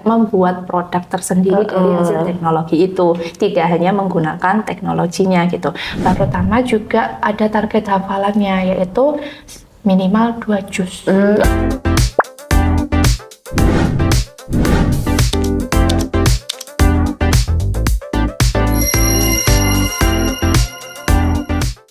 membuat produk tersendiri dari hasil teknologi itu, tidak hanya menggunakan teknologinya gitu. Yang pertama juga ada target hafalannya, yaitu minimal 2 juz.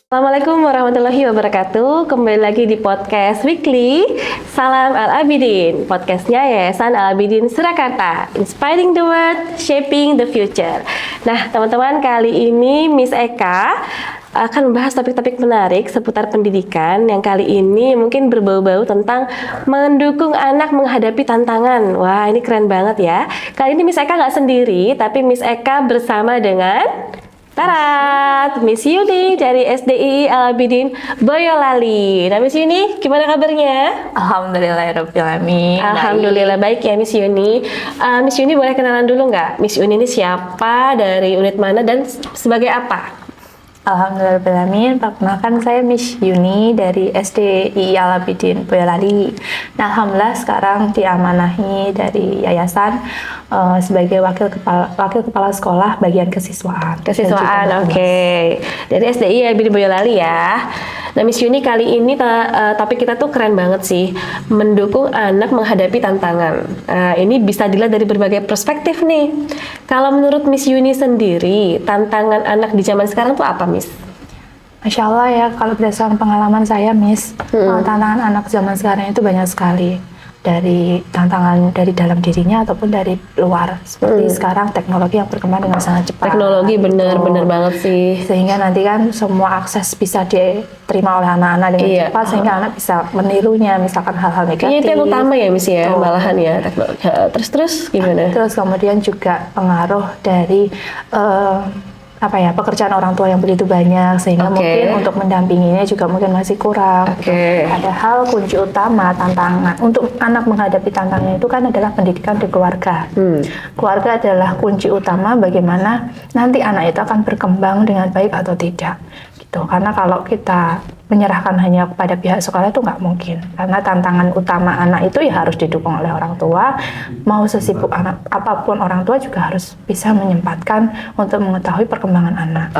Assalamualaikum warahmatullahi wabarakatuh. Kembali lagi di podcast Weekly Salam Al-Abidin, podcastnya Yayasan Al-Abidin Surakarta, Inspiring the World, Shaping the Future. Nah teman-teman, kali ini Miss Eka akan membahas topik-topik menarik seputar pendidikan yang kali ini mungkin berbau-bau tentang mendukung anak menghadapi tantangan. Wah, ini keren banget ya. Kali ini Miss Eka nggak sendiri, tapi Miss Eka bersama dengan Tarat, Miss Yuni dari SDI Al-Abidin Boyolali. Nah Miss Yuni, gimana kabarnya? Alhamdulillahirrabbilalamin. Alhamdulillah baik ya Miss Yuni. Miss Yuni boleh kenalan dulu nggak? Miss Yuni ini siapa, dari unit mana, dan sebagai apa? Alhamdulillahirrahmanirrahim. Perkenalkan, saya Miss Yuni dari SDI Al-Abidin Boyolali. Nah, alhamdulillah sekarang diamanahi dari yayasan sebagai wakil kepala sekolah bagian kesiswaan. Oke. Dari SDI Al-Abidin Boyolali ya. Nah, Miss Yuni, kali ini topik kita tuh keren banget sih, mendukung anak menghadapi tantangan. Ini bisa dilihat dari berbagai perspektif nih. Kalau menurut Miss Yuni sendiri, tantangan anak di zaman sekarang tuh apa, Miss? Masya Allah ya, kalau berdasarkan pengalaman saya, Miss, tantangan anak zaman sekarang itu banyak sekali. Dari tantangan dari dalam dirinya ataupun dari luar. Seperti sekarang teknologi yang berkembang dengan sangat cepat. Teknologi bener banget sih. Sehingga nanti kan semua akses bisa diterima oleh anak-anak dengan cepat, sehingga anak bisa menirunya, misalkan hal-hal negatif. Itu yang utama ya Miss ya, malahan ya teknologi. Terus gimana? Terus kemudian juga pengaruh dari pekerjaan orang tua yang begitu banyak, sehingga mungkin untuk mendampinginya juga mungkin masih kurang. Padahal kunci utama tantangan untuk anak menghadapi tantangan itu kan adalah pendidikan di keluarga. Keluarga adalah kunci utama bagaimana nanti anak itu akan berkembang dengan baik atau tidak. Gitu. Karena kalau kita menyerahkan hanya kepada pihak sekolah itu nggak mungkin, karena tantangan utama anak itu ya harus didukung oleh orang tua. Mau sesibuk anak apapun, orang tua juga harus bisa menyempatkan untuk mengetahui perkembangan anak.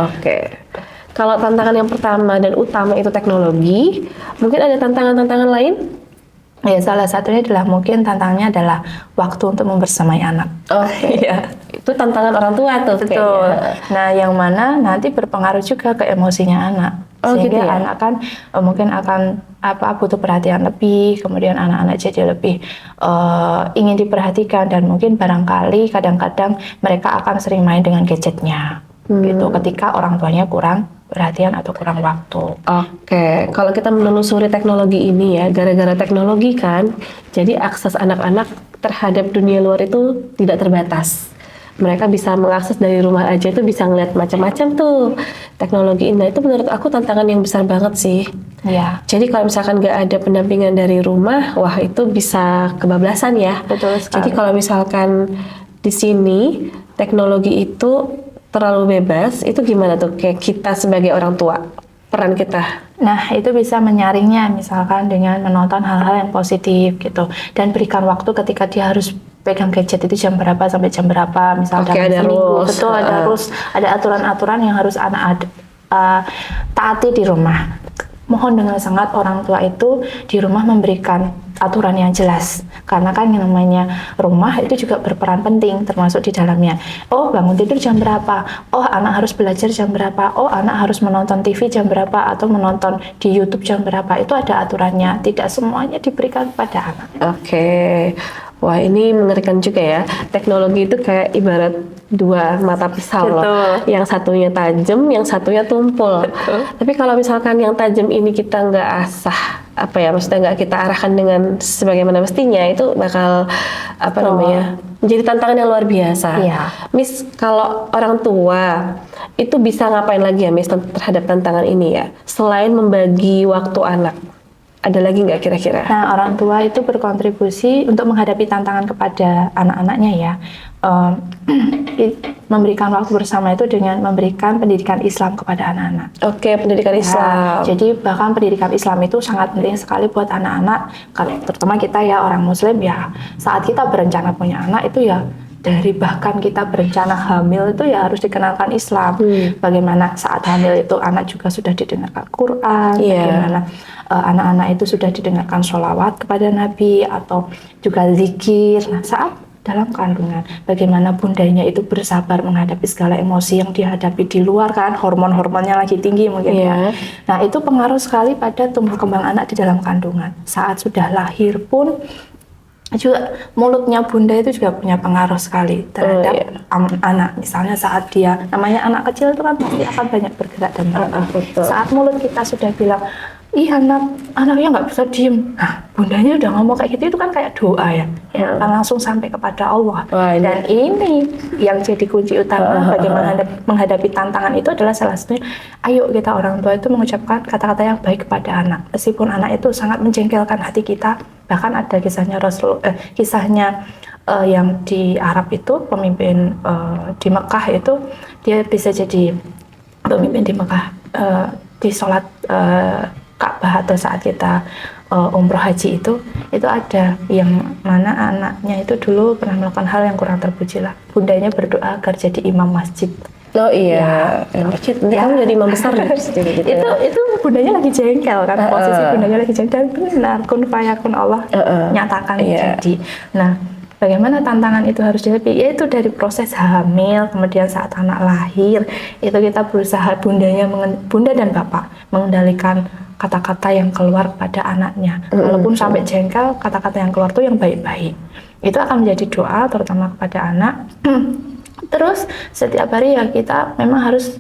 Kalau tantangan yang pertama dan utama itu teknologi, mungkin ada tantangan-tantangan lain? Ya, salah satunya adalah mungkin tantangannya adalah waktu untuk membersamai anak. Itu tantangan orang tua tuh. Betul. Nah, yang mana nanti berpengaruh juga ke emosinya anak. Sehingga anak kan mungkin akan butuh perhatian lebih, kemudian anak-anak jadi lebih ingin diperhatikan, dan mungkin barangkali kadang-kadang mereka akan sering main dengan gadgetnya. Gitu, ketika orang tuanya kurang perhatian atau kurang waktu. Kalau kita menelusuri teknologi ini ya, gara-gara teknologi kan, jadi akses anak-anak terhadap dunia luar itu tidak terbatas. Mereka bisa mengakses dari rumah aja, itu bisa ngeliat macam-macam tuh teknologi ini. Nah, itu menurut aku tantangan yang besar banget sih. Iya. Jadi kalau misalkan nggak ada pendampingan dari rumah, wah itu bisa kebablasan ya. Betul sekali. Jadi kalau misalkan di sini teknologi itu terlalu bebas, itu gimana tuh kayak kita sebagai orang tua, peran kita? Nah, itu bisa menyaringnya misalkan dengan menonton hal-hal yang positif gitu, dan berikan waktu ketika dia harus pegang gadget itu jam berapa sampai jam berapa, misalnya dalam seminggu. Betul, ada rules, ada aturan-aturan yang harus anak taati di rumah. Mohon dengan sangat orang tua itu di rumah memberikan aturan yang jelas, karena kan yang namanya rumah itu juga berperan penting termasuk di dalamnya. Oh, bangun tidur jam berapa? Oh, anak harus belajar jam berapa? Oh, anak harus menonton TV jam berapa atau menonton di YouTube jam berapa? Itu ada aturannya, tidak semuanya diberikan pada anak. Wah, ini mengerikan juga ya. Teknologi itu kayak ibarat dua mata pisau loh. Yang satunya tajam, yang satunya tumpul. Tapi kalau misalkan yang tajam ini kita nggak asah, maksudnya nggak kita arahkan dengan sebagaimana mestinya, itu bakal menjadi tantangan yang luar biasa. Miss, kalau orang tua itu bisa ngapain lagi ya Miss terhadap tantangan ini ya, selain membagi waktu anak? Ada lagi nggak kira-kira? Nah, orang tua itu berkontribusi untuk menghadapi tantangan kepada anak-anaknya ya. Memberikan waktu bersama itu dengan memberikan pendidikan Islam kepada anak-anak. Oke, pendidikan Islam. Jadi bahkan pendidikan Islam itu sangat penting sekali buat anak-anak, terutama kita ya orang Muslim ya. Saat kita berencana punya anak itu ya dari bahkan kita berencana hamil itu ya harus dikenalkan Islam. Bagaimana saat hamil itu anak juga sudah didengarkan Quran, bagaimana anak-anak itu sudah didengarkan sholawat kepada Nabi atau juga zikir. Nah, saat dalam kandungan, bagaimana bundanya itu bersabar menghadapi segala emosi yang dihadapi di luar kan, hormon-hormonnya lagi tinggi mungkin ya. Nah, itu pengaruh sekali pada tumbuh kembang anak di dalam kandungan. Saat sudah lahir pun juga mulutnya bunda itu juga punya pengaruh sekali terhadap anak. Misalnya saat dia, namanya anak kecil itu kan pasti akan banyak bergerak dan saat mulut kita sudah bilang, ih anaknya nggak bisa diem. Nah, bundanya udah ngomong kayak gitu, itu kan kayak doa ya, yang akan langsung sampai kepada Allah. Dan ini yang jadi kunci utama bagaimana menghadapi tantangan itu adalah salah satunya, ayo kita orang tua itu mengucapkan kata-kata yang baik kepada anak. Meskipun anak itu sangat menjengkelkan hati kita, bahkan ada kisahnya yang di Arab itu, pemimpin di Mekah itu, dia bisa jadi pemimpin di Mekah di sholat Ka'bah atau saat kita umroh haji itu ada yang mana anaknya itu dulu pernah melakukan hal yang kurang terpuji lah. Bundanya berdoa agar jadi imam masjid. Oh iya, masjid. Nanti kamu jadi imam besar gitu. Itu bundanya lagi jengkel kan, posisi bundanya lagi jengkel. Benar, kun fayakun Allah nyatakan jadi. Nah, bagaimana tantangan itu harus dihadapi? Yaitu dari proses hamil, kemudian saat anak lahir, itu kita berusaha bunda dan bapak mengendalikan kata-kata yang keluar pada anaknya. Walaupun sampai jengkel, kata-kata yang keluar itu yang baik-baik. Itu akan menjadi doa terutama kepada anak. Terus setiap hari ya kita memang harus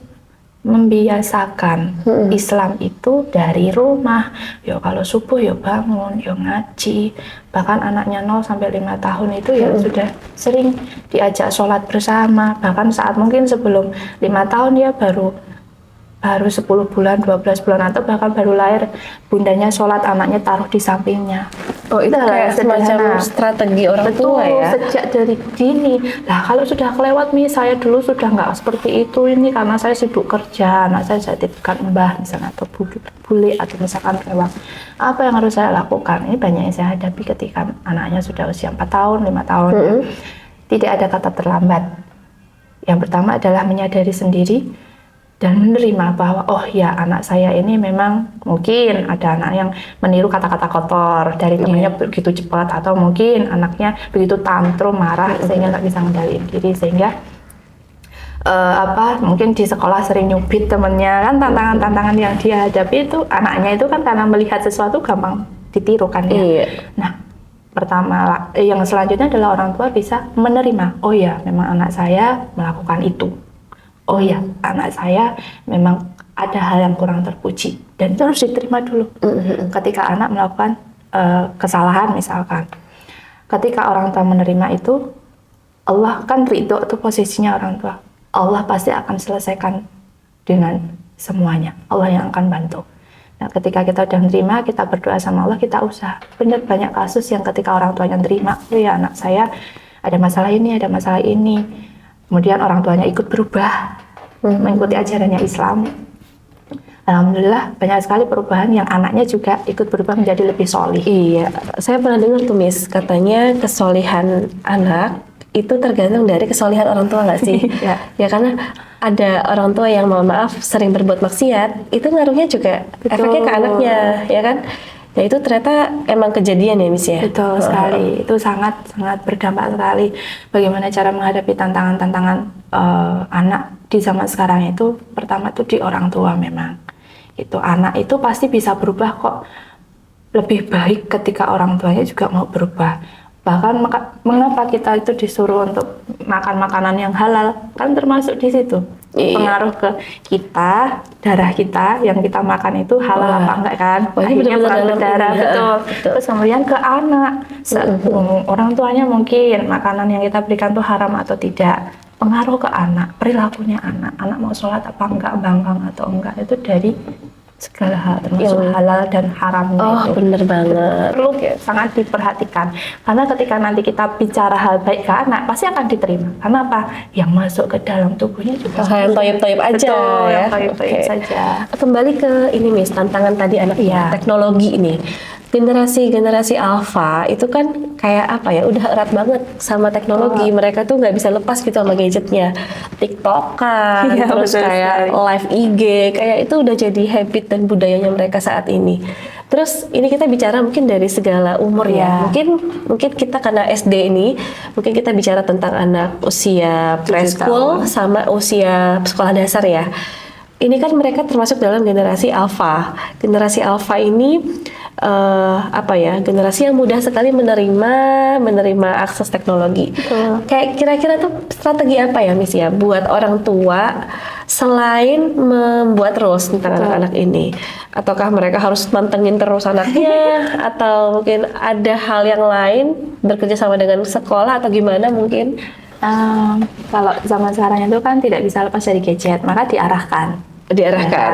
membiasakan Islam itu dari rumah. Yo kalau subuh yo bangun, yo ngaji. Bahkan anaknya 0 sampai 5 tahun itu ya sudah sering diajak sholat bersama. Bahkan saat mungkin sebelum 5 tahun ya baru 10 bulan, 12 bulan atau bahkan baru lahir, bundanya sholat, anaknya taruh di sampingnya. Oh, itu kayak semacam strategi orang tua ya? Sejak dari dini. Nah, kalau sudah kelewat nih, saya dulu sudah nggak seperti itu ini karena saya sibuk kerja, anak saya titipkan mbah misalnya atau bule atau misalkan lewat. Apa yang harus saya lakukan? Ini banyak yang saya hadapi ketika anaknya sudah usia 4 tahun, 5 tahun. Tidak ada kata terlambat. Yang pertama adalah menyadari sendiri dan menerima bahwa oh ya anak saya ini memang mungkin ada anak yang meniru kata-kata kotor dari temannya begitu cepat, atau mungkin anaknya begitu tantrum marah sehingga nggak bisa mengendalikan diri, sehingga mungkin di sekolah sering nyubit temennya kan. Tantangan-tantangan yang dia hadapi itu anaknya itu kan karena melihat sesuatu gampang ditiru kan ya. Nah, pertama yang selanjutnya adalah orang tua bisa menerima, oh ya memang anak saya melakukan itu. Oh ya, anak saya memang ada hal yang kurang terpuji, dan itu harus diterima dulu. Ketika anak melakukan kesalahan misalkan, ketika orang tua menerima itu, Allah kan ridho, itu posisinya orang tua. Allah pasti akan selesaikan dengan semuanya. Allah yang akan bantu. Nah, ketika kita udah menerima, kita berdoa sama Allah, kita usaha. Benar banyak kasus yang ketika orang tuanya menerima, oh ya anak saya ada masalah ini, ada masalah ini. Kemudian orang tuanya ikut berubah, mengikuti ajarannya Islam. Alhamdulillah banyak sekali perubahan yang anaknya juga ikut berubah menjadi lebih solih. Iya, saya pernah dengar tuh Miss, katanya kesolihan anak itu tergantung dari kesolihan orang tua nggak sih? Ya karena ada orang tua yang mohon maaf sering berbuat maksiat, itu ngaruhnya juga efeknya ke anaknya, ya kan? Ya itu ternyata emang kejadian ya Miss ya? Betul sekali, itu sangat berdampak sekali. Bagaimana cara menghadapi tantangan-tantangan anak di zaman sekarang itu, pertama itu di orang tua memang. Itu anak itu pasti bisa berubah kok, lebih baik ketika orang tuanya juga mau berubah. Bahkan mengapa kita itu disuruh untuk makan makanan yang halal, kan termasuk di situ. Pengaruh ke kita, darah kita yang kita makan itu halal apa enggak kan? Akhirnya bukan berdarah, betul. Terus kemudian ke anak, orang tuanya mungkin makanan yang kita berikan itu haram atau tidak. Pengaruh ke anak, perilakunya anak mau sholat apa enggak, bangkang atau enggak, itu dari segala hal termasuk halal dan haramnya itu. Bener banget. Perlu sangat diperhatikan karena ketika nanti kita bicara hal baik ke anak pasti akan diterima. Karena apa? Yang masuk ke dalam tubuhnya juga hal yang toyib-toyib aja. Betul, ya. yang toyib-toyib saja. Kembali ke ini Miss, tantangan tadi anak teknologi ini. Generasi Alpha itu kan kayak apa ya, udah erat banget sama teknologi. Mereka tuh nggak bisa lepas gitu sama gadgetnya. TikTok-an, terus kayak live IG, kayak itu udah jadi habit dan budayanya mereka saat ini. Terus ini kita bicara mungkin dari segala umur ya. Mungkin kita karena SD ini, mungkin kita bicara tentang anak usia preschool sama usia sekolah dasar ya. Ini kan mereka termasuk dalam generasi Alpha. Generasi Alpha ini generasi yang mudah sekali menerima akses teknologi. Kayak kira-kira tuh strategi apa ya Miss ya buat orang tua selain membuat rules tentang anak-anak ini? Ataukah mereka harus mantengin terus anaknya atau mungkin ada hal yang lain bekerja sama dengan sekolah atau gimana mungkin? Kalau zaman sekarang itu kan tidak bisa lepas dari gadget, maka diarahkan,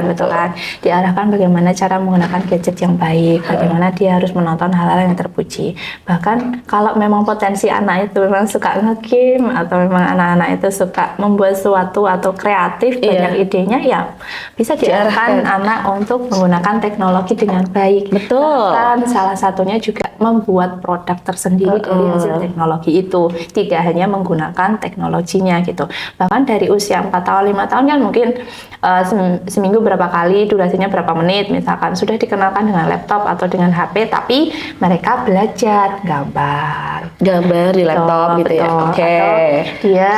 betul kan? Diarahkan bagaimana cara menggunakan gadget yang baik, bagaimana dia harus menonton hal-hal yang terpuji. Bahkan kalau memang potensi anak itu memang suka nge-game atau memang anak-anak itu suka membuat sesuatu atau kreatif, banyak idenya, ya bisa diarahkan anak untuk menggunakan teknologi dengan baik. Betul. Bahkan salah satunya juga membuat produk tersendiri dari hasil teknologi itu, tidak hanya menggunakan teknologinya gitu. Bahkan dari usia 4 tahun, 5 tahun kan mungkin seminggu berapa kali, durasinya berapa menit misalkan, sudah dikenalkan dengan laptop atau dengan HP, tapi mereka belajar gambar di laptop gitu ya. Atau dia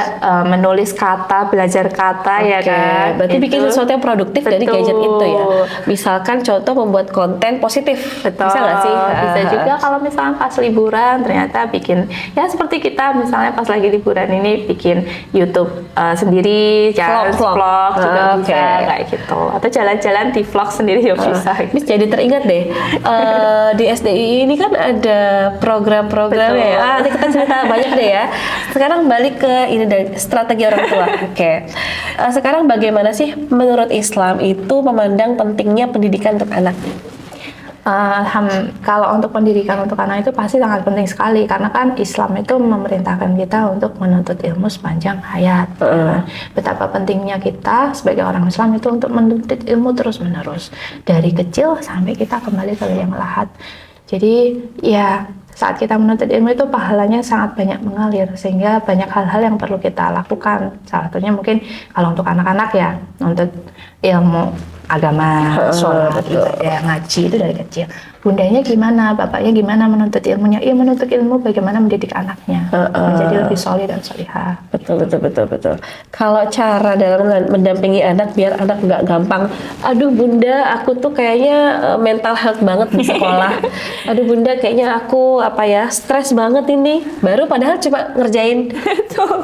menulis kata, belajar kata ya kan. Berarti bikin sesuatu yang produktif dari gadget itu ya. Misalkan contoh membuat konten positif. Bisa nggak sih? Bisa juga kalau misalnya pas liburan ternyata bikin ya seperti kita misalnya pas lagi liburan ini bikin YouTube sendiri, vlog juga bisa kayak gitu, atau jalan-jalan di vlog sendiri ya bisa. Miss jadi teringat deh di SDI ini kan ada program-program ya. Nanti kita cerita banyak deh ya. Sekarang balik ke ini dari strategi orang tua. Sekarang bagaimana sih menurut Islam itu memandang pentingnya pendidikan untuk anak? Kalau untuk pendidikan untuk anak itu pasti sangat penting sekali, karena kan Islam itu memerintahkan kita untuk menuntut ilmu sepanjang hayat. Betapa pentingnya kita sebagai orang Islam itu untuk menuntut ilmu terus-menerus dari kecil sampai kita kembali ke liang lahat. Jadi ya saat kita menuntut ilmu itu pahalanya sangat banyak mengalir, sehingga banyak hal-hal yang perlu kita lakukan. Salah satunya mungkin kalau untuk anak-anak ya menuntut ilmu agama, sholat, ngaji itu dari kecil. Bundanya gimana, bapaknya gimana menuntut ilmunya? Iya, menuntut ilmu bagaimana mendidik anaknya menjadi lebih soleh dan solihah. Betul. Kalau cara dalam mendampingi anak biar anak nggak gampang, aduh bunda, aku tuh kayaknya mental health banget di sekolah. Aduh bunda, kayaknya aku stres banget ini. Baru padahal cuma ngerjain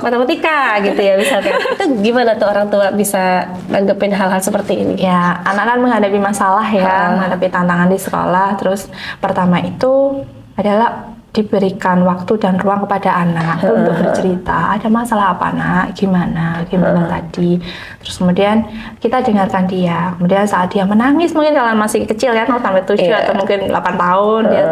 matematika gitu ya misalkan. Itu gimana tuh orang tua bisa nanggepin hal-hal seperti ini? Ya, anak kan menghadapi masalah ya, menghadapi tantangan di sekolah. Terus pertama itu adalah diberikan waktu dan ruang kepada anak untuk bercerita. Ada masalah apa nak? Gimana tadi? Terus kemudian kita dengarkan dia. Kemudian saat dia menangis, mungkin kalau masih kecil ya 0 sampai 7 atau mungkin 8 tahun dia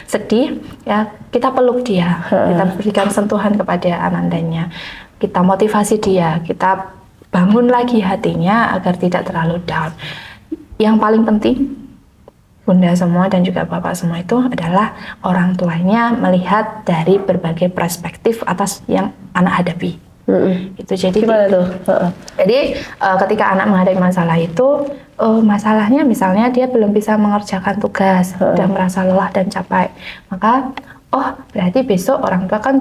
sedih, ya kita peluk dia. Kita berikan sentuhan kepada anandanya. Kita motivasi dia, kita bangun lagi hatinya agar tidak terlalu down. Yang paling penting bunda semua dan juga bapak semua itu adalah orang tuanya melihat dari berbagai perspektif atas yang anak hadapi. Itu jadi gimana tuh? Jadi ketika anak menghadapi masalah itu, masalahnya misalnya dia belum bisa mengerjakan tugas, sudah merasa lelah dan capek, maka berarti besok orang tua kan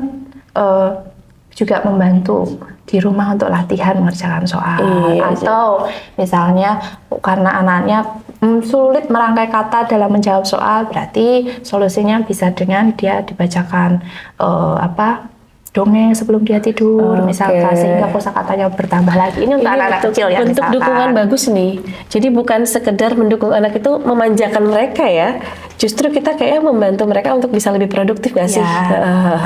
juga membantu di rumah untuk latihan mengerjakan soal. Atau misalnya karena anaknya sulit merangkai kata dalam menjawab soal, berarti solusinya bisa dengan dia dibacakan dongeng sebelum dia tidur, misalkan, sehingga kosakatanya bertambah lagi. Ini untuk anak-anak kecil ya. Bentuk dukungan bagus nih. Jadi bukan sekedar mendukung anak itu memanjakan mereka ya, justru kita kayak membantu mereka untuk bisa lebih produktif nggak sih?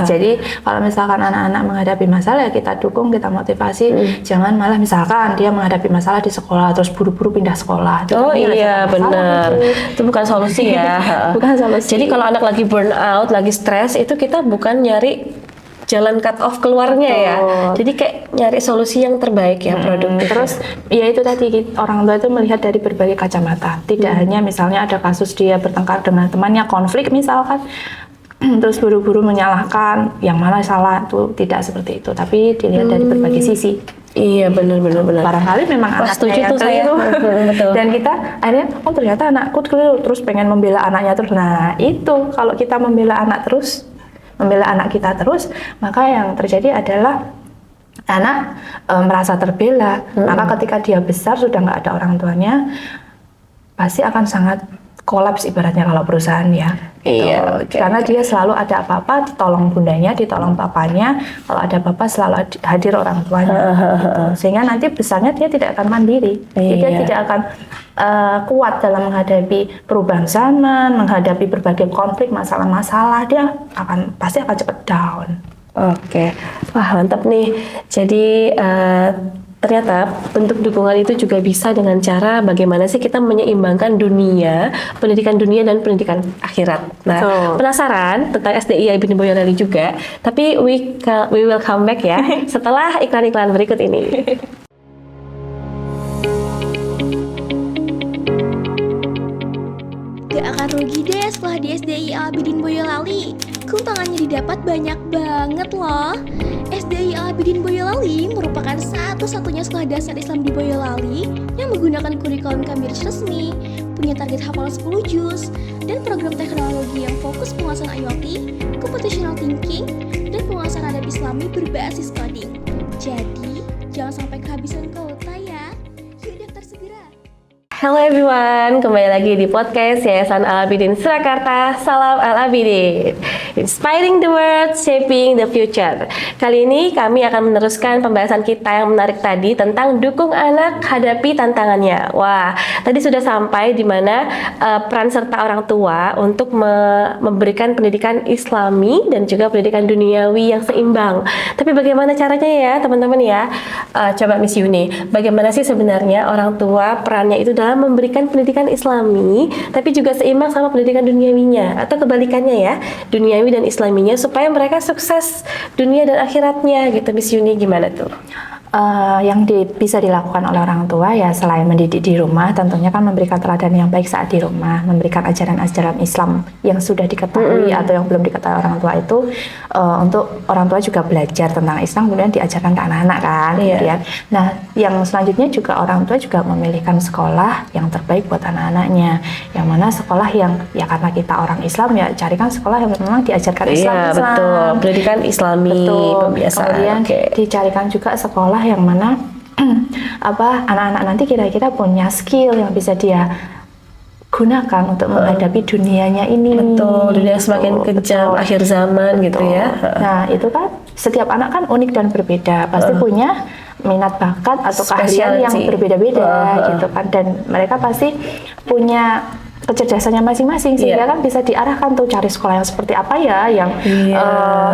Jadi kalau misalkan anak-anak menghadapi masalah ya kita dukung, kita motivasi. Jangan malah misalkan dia menghadapi masalah di sekolah terus buru-buru pindah sekolah. Oh iya benar, itu bukan solusi ya. Bukan solusi. Jadi kalau anak lagi burn out, lagi stres, itu kita bukan nyari jalan cut off keluarnya ya. Jadi kayak nyari solusi yang terbaik ya, produktif. Terus ya itu tadi orang tua itu melihat dari berbagai kacamata. Tidak hanya misalnya ada kasus dia bertengkar dengan temannya, konflik misalkan, terus buru-buru menyalahkan yang mana salah, itu tidak seperti itu. Tapi dilihat dari berbagai sisi. Iya benar. Barangkali memang anaknya yang keliru. Betul. Dan kita akhirnya ternyata anakku keliru, terus pengen membela anaknya terus. Nah itu kalau kita membela anak kita terus, maka yang terjadi adalah anak merasa terbela. Maka ketika dia besar sudah nggak ada orang tuanya, pasti akan sangat kolaps ibaratnya kalau perusahaan ya. Iya. Karena dia selalu ada apa-apa ditolong bundanya, ditolong papanya. Kalau ada apa-apa selalu hadir orang tuanya. Gitu. Sehingga nanti besarnya dia tidak akan mandiri. Dia tidak akan kuat dalam menghadapi perubahan zaman, menghadapi berbagai konflik, masalah-masalah. Dia pasti akan cepat down. Oke, wah mantap nih. Jadi ternyata bentuk dukungan itu juga bisa dengan cara bagaimana sih kita menyeimbangkan pendidikan dunia dan pendidikan akhirat. Nah, penasaran tentang SDI Ibn Boyolali juga, tapi we will come back ya setelah iklan-iklan berikut ini. Gak akan rugi deh setelah di SDI Al-Abidin Boyolali. Keuntungannya didapat banyak banget loh. SDI Al-Abidin Boyolali merupakan satu-satunya sekolah dasar Islam di Boyolali yang menggunakan kurikulum Cambridge resmi, punya target hafal 10 juz, dan program teknologi yang fokus penguasaan IoT, computational thinking, dan penguasaan adab Islami berbasis coding. Jadi, jangan sampai kehabisan kuota ya. Yuk daftar segera. Hello everyone, kembali lagi di podcast Yayasan Al-Abidin Surakarta. Salam Al-Abidin, inspiring the world, shaping the future. Kali ini kami akan meneruskan pembahasan kita yang menarik tadi tentang dukung anak hadapi tantangannya. Wah, tadi sudah sampai di mana peran serta orang tua untuk memberikan pendidikan Islami dan juga pendidikan duniawi yang seimbang. Tapi bagaimana caranya ya teman-teman ya? Coba Miss Yuni, bagaimana sih sebenarnya orang tua perannya itu dalam memberikan pendidikan Islami tapi juga seimbang sama pendidikan duniawinya, atau kebalikannya ya, duniawi dan Islaminya, supaya mereka sukses dunia dan akhiratnya gitu. Miss Yuni gimana tuh? Yang bisa dilakukan oleh orang tua ya selain mendidik di rumah, tentunya kan memberikan teladan yang baik saat di rumah, memberikan ajaran-ajaran Islam yang sudah diketahui atau yang belum diketahui orang tua itu, untuk orang tua juga belajar tentang Islam kemudian diajarkan ke anak-anak kan. Kemudian, nah yang selanjutnya juga orang tua juga memilihkan sekolah yang terbaik buat anak-anaknya, yang mana sekolah yang ya karena kita orang Islam ya carikan sekolah yang memang diajarkan Islam. Betul, pendidikan Islami, pembiasaan. Kemudian dicarikan juga sekolah yang mana anak-anak nanti kira-kira punya skill yang bisa dia gunakan untuk menghadapi dunianya ini. Betul, dunia semakin kejam, akhir zaman gitu ya. Nah itu kan setiap anak kan unik dan berbeda, pasti punya minat bakat atau keahlian yang berbeda-beda gitu kan, dan mereka pasti punya kecerdasannya masing-masing, sehingga kan bisa diarahkan tuh cari sekolah yang seperti apa ya,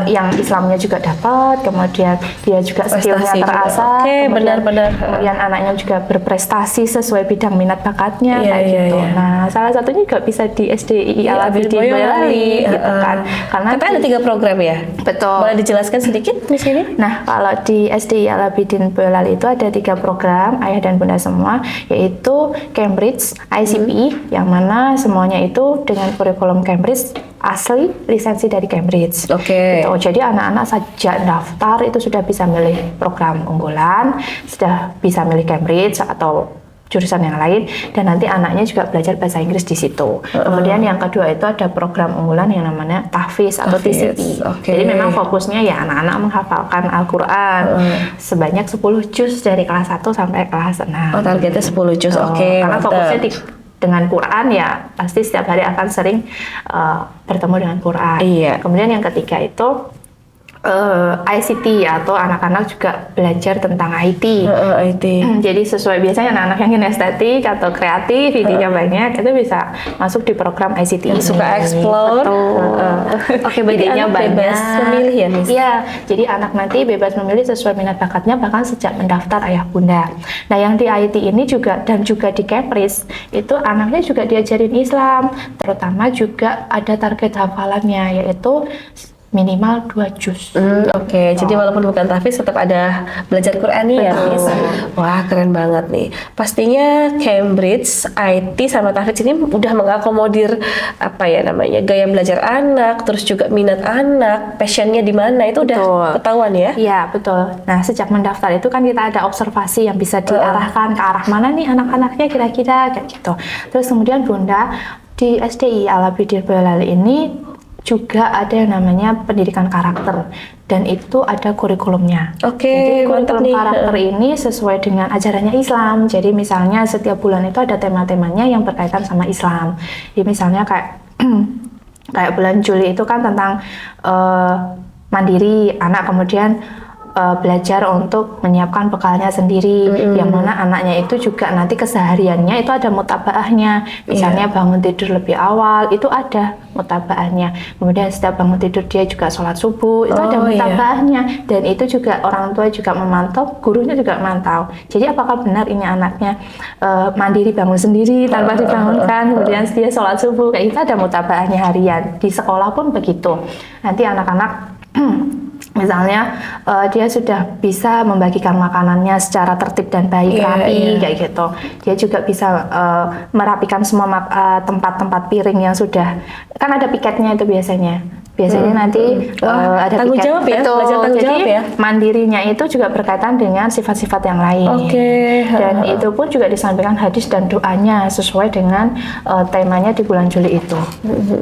yang Islamnya juga dapat, kemudian dia juga skillnya terasah, benar-benar, kemudian anaknya juga berprestasi sesuai bidang minat bakatnya kayak gitu. Nah salah satunya juga bisa di SDI Al-Abidin Boyolali gitu kan, karena ada 3 program ya. Betul. Boleh dijelaskan sedikit di sini? Nah kalau di SDI Al-Abidin Boyolali itu ada 3 program ayah dan bunda semua, yaitu Cambridge ICP, yang mana semuanya itu dengan kurikulum Cambridge, asli lisensi dari Cambridge. Gitu. Jadi anak-anak sejak daftar itu sudah bisa milih program unggulan, sudah bisa milih Cambridge atau jurusan yang lain, dan nanti anaknya juga belajar bahasa Inggris di situ. Kemudian yang kedua itu ada program unggulan yang namanya tahfiz atau TCP. Jadi memang fokusnya ya anak-anak menghafalkan Al-Quran sebanyak 10 juz dari kelas 1 sampai kelas 6. Targetnya 10 juz. Karena fokusnya dengan Quran ya pasti setiap hari akan sering bertemu dengan Quran. Kemudian yang ketiga itu ICT atau anak-anak juga belajar tentang IT. IT. Jadi sesuai biasanya anak-anak yang ingin estetik atau kreatif, idenya banyak, itu bisa masuk di program ICT. Yang suka explore. Oke, berarti idenya anak bebas memilih ya, Miss? Iya, jadi anak nanti bebas memilih sesuai minat bakatnya bahkan sejak mendaftar ayah bunda. Nah, yang di IT ini juga dan juga di Cambridge itu anaknya juga diajarin Islam, terutama juga ada target hafalannya yaitu minimal 2 juz. Oke. Jadi walaupun bukan tahfiz tetap ada belajar Qur'ani ya, Miss. Wah, keren banget nih. Pastinya Cambridge, IT sama tahfiz ini udah mengakomodir gaya belajar anak, terus juga minat anak, passionnya di mana itu udah ketahuan ya? Iya, betul. Nah, sejak mendaftar itu kan kita ada observasi yang bisa diarahkan ke arah mana nih anak-anaknya kira-kira kayak gitu. Terus kemudian Bunda di SDI Al-Abidin Boyolali ini juga ada yang namanya pendidikan karakter dan itu ada kurikulumnya. Oke, jadi kurikulum mantap nih. Karakter ini sesuai dengan ajarannya Islam. Jadi misalnya setiap bulan itu ada tema-temanya yang berkaitan sama Islam. Jadi misalnya kayak kayak bulan Juli itu kan tentang mandiri anak, kemudian belajar untuk menyiapkan bekalnya sendiri, yang mana anaknya itu juga nanti kesehariannya itu ada mutabaahnya, misalnya bangun tidur lebih awal itu ada mutabaahnya, kemudian setiap bangun tidur dia juga sholat subuh itu ada mutabaahnya, dan itu juga orang tua juga memantau, gurunya juga memantau. Jadi apakah benar ini anaknya mandiri bangun sendiri tanpa dibangunkan, kemudian dia sholat subuh, kayak itu ada mutabaahnya harian. Di sekolah pun begitu, nanti anak-anak misalnya dia sudah bisa membagikan makanannya secara tertib dan baik, rapi kayak gitu. Dia juga bisa merapikan semua tempat-tempat piring yang sudah, kan ada piketnya itu biasanya nanti ada tanggung piket. jawab ya, belajar tanggung Jadi jawab ya. mandirinya itu juga berkaitan dengan sifat-sifat yang lain. Dan itu pun juga disampaikan hadis dan doanya sesuai dengan temanya di bulan Juli itu.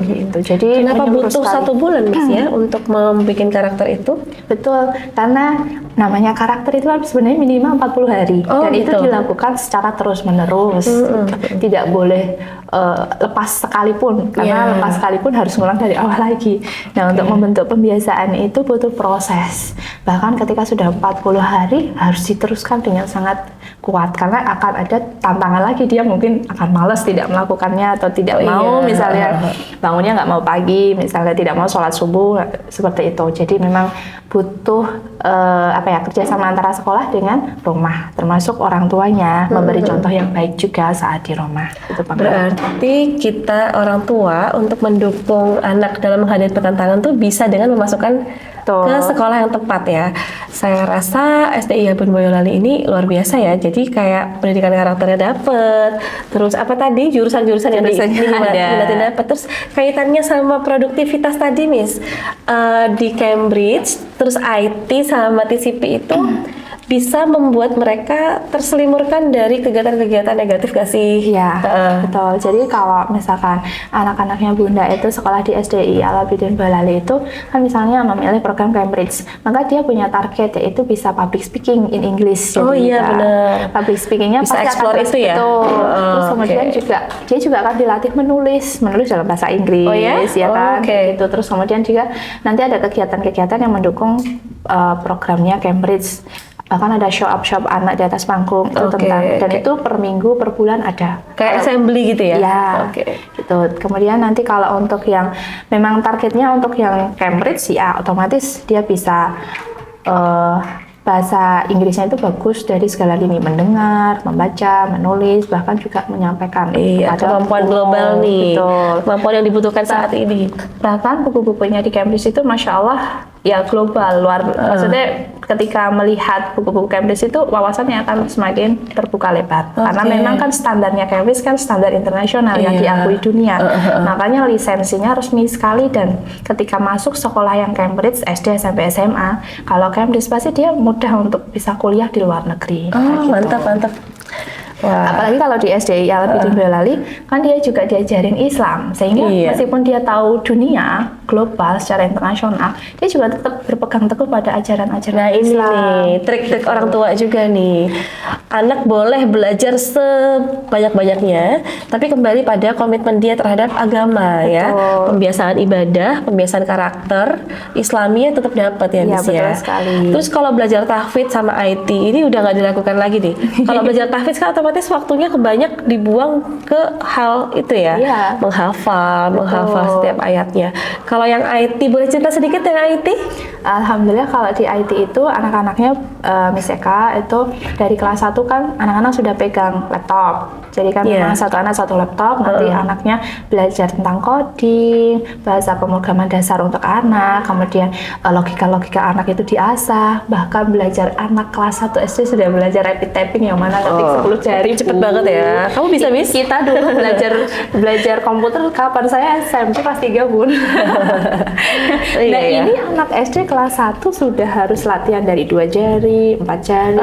Gitu. Jadi kenapa butuh sekali. 1 bulan, Miss, ya untuk membuat karakter itu? Betul, karena namanya karakter itu kan sebenarnya minimal 40 hari dan itu dilakukan secara terus-menerus. Tidak boleh lepas sekalipun, karena lepas sekalipun harus ngulang dari awal lagi. Nah, untuk membentuk pembiasaan itu butuh proses. Bahkan ketika sudah 40 hari harus diteruskan dengan sangat kuat, karena akan ada tantangan lagi, dia mungkin akan malas tidak melakukannya atau tidak mau misalnya bangunnya nggak mau pagi, misalnya tidak mau sholat subuh seperti itu. Jadi memang butuh kerjasama antara sekolah dengan rumah, termasuk orang tuanya memberi contoh yang baik juga saat di rumah. Itu berarti kita orang tua untuk mendukung anak dalam menghadapi tantangan tuh bisa dengan memasukkan ke sekolah yang tepat ya. Saya rasa SDI Al-Abidin Boyolali ini luar biasa ya. Jadi kayak pendidikan karakternya dapet, terus apa tadi jurusan-jurusan yang diminatin dapet, terus kaitannya sama produktivitas tadi, Miss, di Cambridge, terus IT sama TCP itu bisa membuat mereka terselimurkan dari kegiatan-kegiatan negatif gak sih? Iya, betul. Jadi kalau misalkan anak-anaknya Bunda itu sekolah di SDI Al-Abidin Boyolali itu kan misalnya memilih program Cambridge, maka dia punya target yaitu bisa public speaking in English. Jadi benar. Public speakingnya bisa pasti explore akan itu ya. Terus kemudian dia juga akan dilatih menulis dalam bahasa Inggris, ya kan? Gitu. Terus kemudian juga nanti ada kegiatan-kegiatan yang mendukung programnya Cambridge. Bahkan ada show up anak di atas panggung itu tentang, dan itu per minggu per bulan ada. Kayak assembly gitu ya? Iya, gitu. Kemudian nanti kalau untuk yang memang targetnya untuk yang Cambridge ya otomatis dia bisa bahasa Inggrisnya itu bagus dari segala lini, mendengar, membaca, menulis, bahkan juga menyampaikan. Kemampuan global nih, kemampuan yang dibutuhkan saat ini. Bahkan buku-bukunya di Cambridge itu Masya Allah ya global, maksudnya ketika melihat buku-buku Cambridge itu wawasannya akan semakin terbuka lebar. Karena memang kan standarnya Cambridge kan standar internasional yang diakui dunia. Makanya lisensinya resmi sekali, dan ketika masuk sekolah yang Cambridge SD sampai SMA, kalau Cambridge pasti dia mudah untuk bisa kuliah di luar negeri. Mantap. Wah. Apalagi kalau di SDI Al-Bidin Boyolali kan dia juga diajarin Islam, sehingga meskipun dia tahu dunia global secara internasional, dia juga tetap berpegang teguh pada ajaran-ajaran Islam. Nih, trik-trik orang tua juga nih. Anak boleh belajar sebanyak-banyaknya, tapi kembali pada komitmen dia terhadap agama ya. Pembiasaan ibadah, pembiasaan karakter, Islaminya tetap dapat ya, Miss ya. Betul sekali. Terus kalau belajar tahfidz sama IT ini udah nggak dilakukan lagi nih. Kalau belajar tahfidz kan otomatis waktunya kebanyak dibuang ke hal itu ya, menghafal setiap ayatnya. Kalau yang IT, boleh cerita sedikit yang IT? Alhamdulillah kalau di IT itu anak-anaknya Miss Eka itu dari kelas 1 kan anak-anak sudah pegang laptop. Jadi kan memang satu anak satu laptop, nanti anaknya belajar tentang coding, bahasa pemrograman dasar untuk anak, kemudian logika-logika anak itu diasah, bahkan belajar anak kelas 1 SD sudah belajar rapid typing yang mana ketik 10 jari. Cepet banget ya. Kamu bisa, Miss? Kita dulu belajar komputer kapan saya SMP kelas 3 Bun. Nah ini anak SD kelas 1 sudah harus latihan dari 2 jari, 4 jari,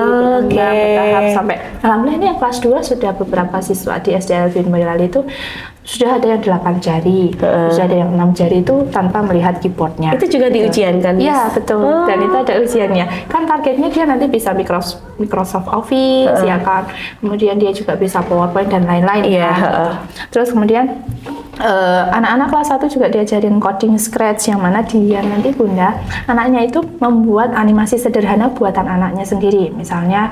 bertahap sampai alhamdulillah ini yang kelas 2 sudah beberapa siswa di SD Al-Bidin Boyolali itu sudah ada yang 8 jari, sudah ada yang 6 jari itu tanpa melihat keyboardnya. Itu juga diujian kan? Iya betul, dan itu ada ujiannya. Kan targetnya dia nanti bisa Microsoft Office, ya kan. Kemudian dia juga bisa PowerPoint dan lain-lain. Terus kemudian anak-anak kelas 1 juga diajarin coding scratch, yang mana dia nanti Bunda, anaknya itu membuat animasi sederhana buatan anaknya sendiri. Misalnya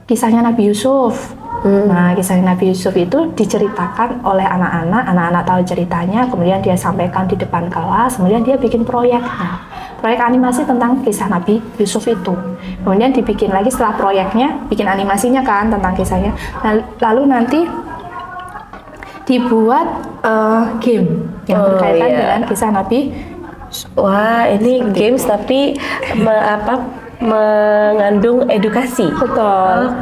kisahnya Nabi Yusuf. Nah, kisah Nabi Yusuf itu diceritakan oleh anak-anak tahu ceritanya, kemudian dia sampaikan di depan kelas, kemudian dia bikin proyek. Nah, proyek animasi tentang kisah Nabi Yusuf itu. Kemudian dibikin lagi setelah proyeknya, bikin animasinya kan tentang kisahnya. Nah, lalu nanti dibuat game yang berkaitan dengan kisah Nabi. Wah, ini games tapi mengandung edukasi. Betul.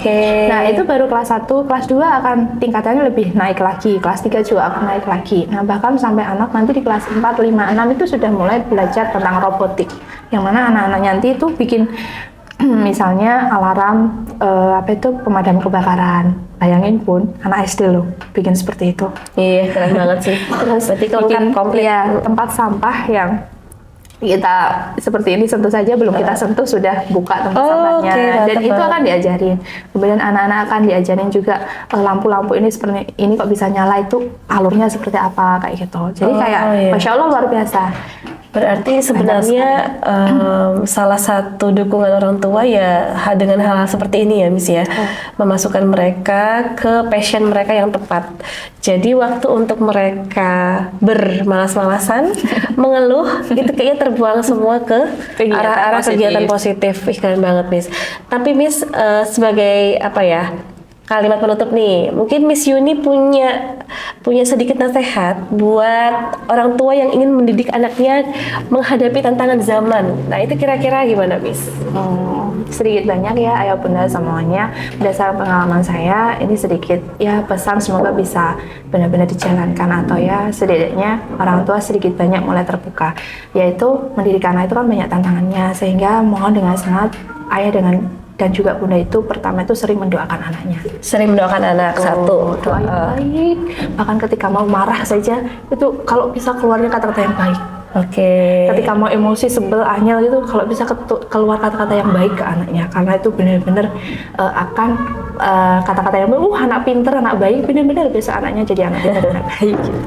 Nah, itu baru kelas 1, kelas 2 akan tingkatannya lebih naik lagi, kelas 3 juga akan naik lagi. Nah, bahkan sampai anak nanti di kelas 4, 5, 6 itu sudah mulai belajar tentang robotik. Yang mana anak-anak nanti itu bikin misalnya alarm pemadam kebakaran. Bayangin Bun, anak SD loh bikin seperti itu. Iya, keren banget sih. Terus berarti bikin komplit. Ya, tempat sampah yang kita seperti ini tentu saja belum kita sentuh sudah buka tempat sampahnya, dan itu akan diajarin. Kemudian anak-anak akan diajarin juga lampu-lampu ini seperti ini kok bisa nyala, itu alurnya seperti apa kayak gitu. Jadi Masya Allah luar biasa. Berarti sebenarnya salah satu dukungan orang tua ya dengan hal-hal seperti ini ya, Miss ya, memasukkan mereka ke passion mereka yang tepat. Jadi waktu untuk mereka bermalas-malasan, mengeluh, itu kayaknya terbuang semua ke arah-arah kegiatan positif. Keren banget, Miss. Tapi Miss sebagai kalimat penutup nih, mungkin Miss Yuni punya sedikit nasihat buat orang tua yang ingin mendidik anaknya menghadapi tantangan zaman. Nah, itu kira-kira gimana, Miss? Sedikit banyak ya ayah bunda semuanya, berdasarkan pengalaman saya ini sedikit ya pesan, semoga bisa benar-benar dijalankan, atau ya setidaknya orang tua sedikit banyak mulai terbuka, yaitu mendidik anak itu kan banyak tantangannya, sehingga mohon dengan sangat ayah dan juga bunda itu pertama itu sering mendoakan anaknya. Sering mendoakan anak. Satu, doa yang baik. Bahkan ketika mau marah saja itu kalau bisa keluarnya kata-kata yang baik. Ketika mau emosi, sebel, anyel gitu, kalau bisa keluar kata-kata yang baik ke anaknya, karena itu benar-benar akan kata-kata yang baik. Anak pinter, anak baik, benar-benar bisa anaknya jadi anak pinter, anak baik gitu.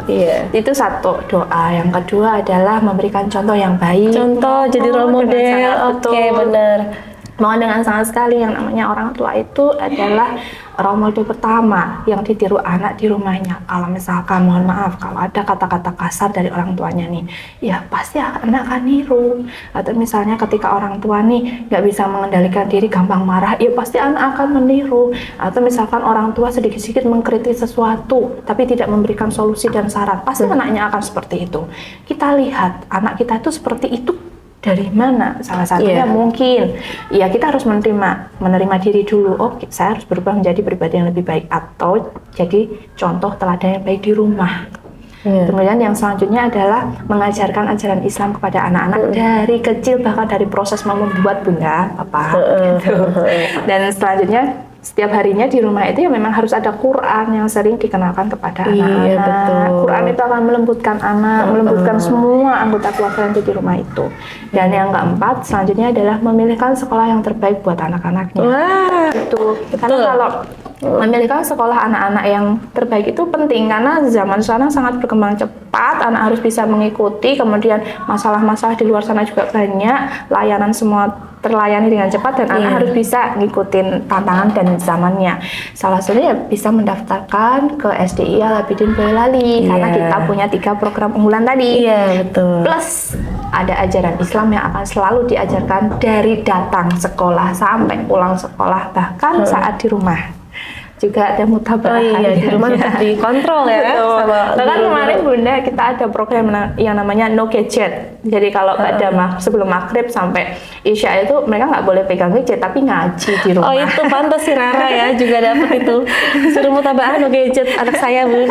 Itu satu doa. Yang kedua adalah memberikan contoh yang baik. Contoh, jadi role model. Benar. Mohon dengan sangat sekali, yang namanya orang tua itu adalah role model pertama yang ditiru anak di rumahnya. Kalau misalkan mohon maaf kalau ada kata-kata kasar dari orang tuanya nih, ya pasti anak akan niru. Atau misalnya ketika orang tua nih nggak bisa mengendalikan diri, gampang marah, ya pasti anak akan meniru. Atau misalkan orang tua sedikit-sedikit mengkritik sesuatu tapi tidak memberikan solusi dan saran, pasti anaknya akan seperti itu. Kita lihat anak kita itu seperti itu dari mana? Salah satunya mungkin ya kita harus menerima diri dulu. Saya harus berubah menjadi pribadi yang lebih baik, atau jadi contoh teladan yang baik di rumah. Kemudian yang selanjutnya adalah mengajarkan ajaran Islam kepada anak-anak dari kecil, bahkan dari proses membuat bunda, papa. Dan selanjutnya setiap harinya di rumah itu ya memang harus ada Quran yang sering dikenalkan kepada anak-anak. Iya, betul. Quran itu akan melembutkan anak, melembutkan semua anggota keluarga yang ada di rumah itu. Dan yang keempat, selanjutnya adalah memilihkan sekolah yang terbaik buat anak-anaknya. Wah, Itu karena kalau memilihkan sekolah anak-anak yang terbaik itu penting karena zaman sekarang sangat berkembang cepat, anak harus bisa mengikuti, kemudian masalah-masalah di luar sana juga banyak, layanan semua terlayani dengan cepat dan anak harus bisa ngikutin tantangan dan zamannya. Salah satunya bisa mendaftarkan ke SDI Al Abidin Boyolali karena kita punya 3 program unggulan tadi. iya betul. Plus ada ajaran Islam yang akan selalu diajarkan dari datang sekolah sampai pulang sekolah, bahkan saat di rumah juga ada mutabaah. Oh iya, di rumah tetap dikontrol ya. Betul. Sama Bahkan guru-guru. kemarin Bunda kita ada program yang namanya no gadget. Jadi kalau pada sebelum maghrib sampai isya itu mereka nggak boleh pegang gadget tapi ngaji di rumah. Oh itu pantas si Rara ya juga dapet itu. Suruh mutabaah no gadget anak saya Bu.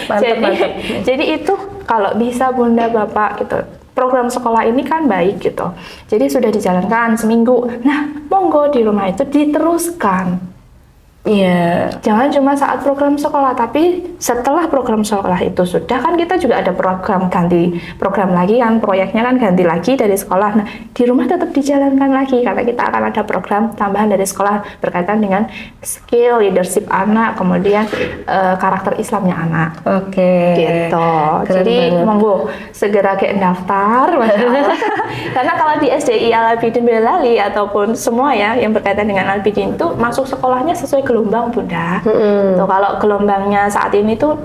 Mantap. Jadi itu kalau bisa Bunda Bapak gitu. Program sekolah ini kan baik gitu. Jadi sudah dijalankan seminggu. Nah, monggo di rumah itu diteruskan. Iya. Jangan cuma saat program sekolah, tapi setelah program sekolah itu sudah kan kita juga ada program lagi kan, proyeknya kan ganti lagi dari sekolah. Nah, di rumah tetap dijalankan lagi karena kita akan ada program tambahan dari sekolah berkaitan dengan skill leadership anak, kemudian karakter Islamnya anak. Oke. Gitu. Keren Jadi banget. monggo segera ke daftar, Masya Allah. Karena kalau di SDI Al Abidin Boyolali ataupun semua ya yang berkaitan dengan Al Abidin itu masuk sekolahnya sesuai gelombang Bunda. Tuh, kalau gelombangnya saat ini tuh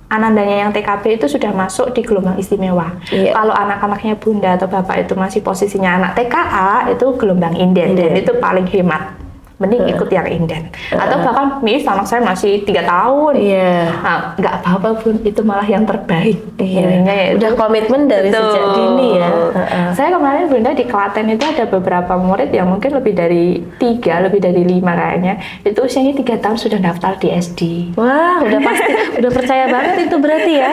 anandanya yang TKB itu sudah masuk di gelombang istimewa. Iya. Kalau anak-anaknya Bunda atau Bapak itu masih posisinya anak TKA itu gelombang inden dan itu paling hemat. Mending ikut yang inden. Atau bahkan Miss anak saya masih 3 tahun. Iya. Nah, nggak apa-apa Bun, itu malah yang terbaik. Iya. Ininya ya Udah itu. komitmen dari Betul. sejak dini ya. Saya kemarin Bunda di Klaten itu ada beberapa murid yang mungkin lebih dari 3, lebih dari 5 kayaknya. Itu usianya 3 tahun sudah daftar di SD. Wah, udah pasti, udah percaya banget itu berarti ya.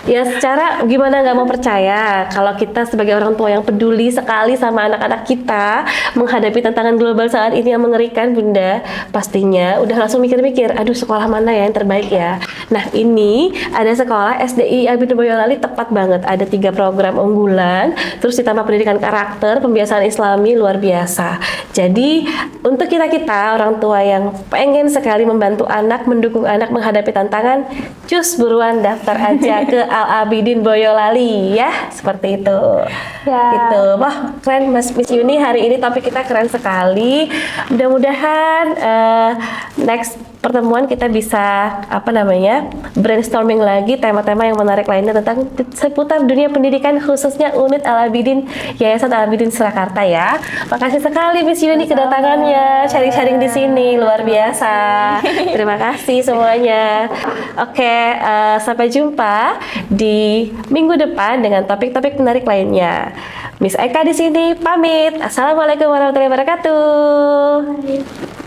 Ya secara gimana nggak mau percaya kalau kita sebagai orang tua yang peduli sekali sama anak-anak kita menghadapi tantangan global saat ini yang mengerikan Bunda, pastinya udah langsung mikir-mikir, aduh sekolah mana ya yang terbaik ya. Nah ini ada sekolah SDI Al Abidin Boyolali tepat banget, ada 3 program unggulan, terus ditambah pendidikan karakter, pembiasaan Islami luar biasa. Jadi untuk kita-kita orang tua yang pengen sekali membantu anak, mendukung anak menghadapi tantangan, cus buruan daftar aja ke Al Abidin Boyolali ya, seperti itu. Ya. Gitu. Wah, keren Miss Yuni, hari ini topik kita keren sekali. Mudah-mudahan next pertemuan kita bisa brainstorming lagi tema-tema yang menarik lainnya tentang seputar dunia pendidikan khususnya unit Al Abidin Yayasan Al Abidin Surakarta ya. Makasih sekali Miss Yuni kedatangannya, sharing-sharing di sini luar biasa. Terima kasih semuanya. Oke, sampai jumpa di minggu depan dengan topik-topik menarik lainnya. Miss Eka di sini pamit. Assalamualaikum warahmatullahi wabarakatuh.